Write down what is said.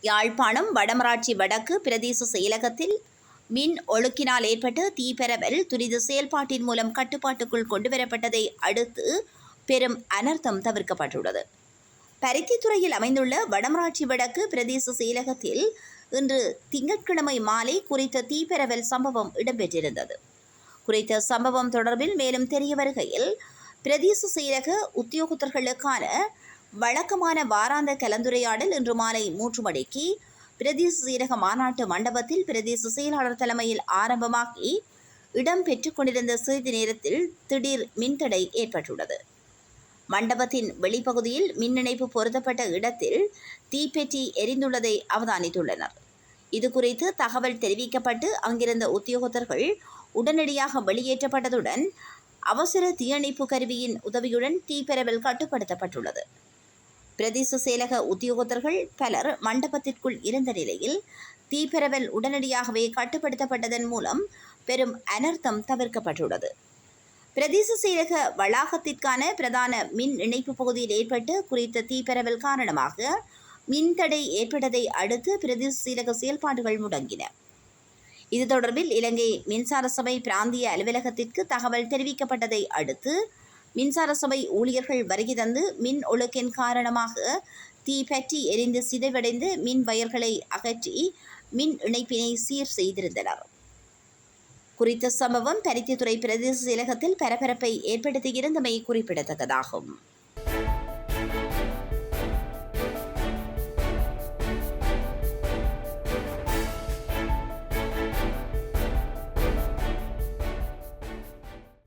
யாழ்ப்பாணம் வடமராட்சி வடக்கு பிரதேச செயலகத்தில் மின் ஒழுக்கினால் ஏற்பட்ட தீப்பரவல் துரித செயல்பாட்டின் மூலம் கட்டுப்பாட்டுக்குள் கொண்டுவரப்பட்டதை அடுத்து பெரும் அனர்த்தம் தவிர்க்கப்பட்டுள்ளது. பருத்தித்துறையில் அமைந்துள்ள வடமராட்சி வடக்கு பிரதேச செயலகத்தில் இன்று திங்கட்கிழமை மாலை குறித்த தீப்பரவல் சம்பவம் இடம்பெற்றிருந்தது. குறித்த சம்பவம் தொடர்பில் மேலும் தெரிய வருகையில், பிரதேச செயலக உத்தியோகத்தர்களுக்கான வழக்கமான வாராந்த கலந்துரையாடல் இன்று மாலை 3 மணிக்கு பிரதேச செயலக மாநாட்டு மண்டபத்தில் பிரதேச செயலாளர் தலைமையில் ஆரம்பமாகி இடம்பெற்றுக் கொண்டிருந்த சிறிது நேரத்தில் திடீர் மின்தடை ஏற்பட்டுள்ளது. மண்டபத்தின் வெளிப்பகுதியில் மின் இணைப்பு பொருத்தப்பட்ட இடத்தில் தீப்பெட்டி எரிந்துள்ளதை அவதானித்துள்ளனர். இதுகுறித்து தகவல் தெரிவிக்கப்பட்டு அங்கிருந்த உத்தியோகத்தர்கள் உடனடியாக வெளியேற்றப்பட்டதுடன் அவசர தீயணைப்பு கருவியின் உதவியுடன் தீப்பரவல் கட்டுப்படுத்தப்பட்டுள்ளது. பிரதேச செயலக உத்தியோகத்தர்கள் பலர் மண்டபத்திற்குள் இருந்த நிலையில் தீப்பரவல் உடனடியாகவே கட்டுப்படுத்தப்பட்டதன் மூலம் பெரும் அனர்த்தம் தவிர்க்கப்பட்டுள்ளது. பிரதேச செயலக வளாகத்திற்கான பிரதான மின் இணைப்பு பகுதியில் ஏற்பட்ட குறித்த தீப்பரவல் காரணமாக மின்தடை ஏற்பட்டதை அடுத்து பிரதேச செயலக செயல்பாடுகள் முடங்கின. இது தொடர்பில் இலங்கை மின்சார சபை பிராந்திய அலுவலகத்திற்கு தகவல் தெரிவிக்கப்பட்டதை அடுத்து மின்சார சபை ஊழியர்கள் வருகை தந்து மின் ஒழுக்கின் காரணமாக தீ பற்றி எரிந்து சிதைவடைந்து மின் வயர்களை அகற்றி மின் இணைப்பினை சீர் செய்திருந்தனர். குறித்த சம்பவம் பருத்தித்துறை பிரதேச செயலகத்தில் பரபரப்பை ஏற்படுத்தியிருந்தமை குறிப்பிடத்தக்கதாகும்.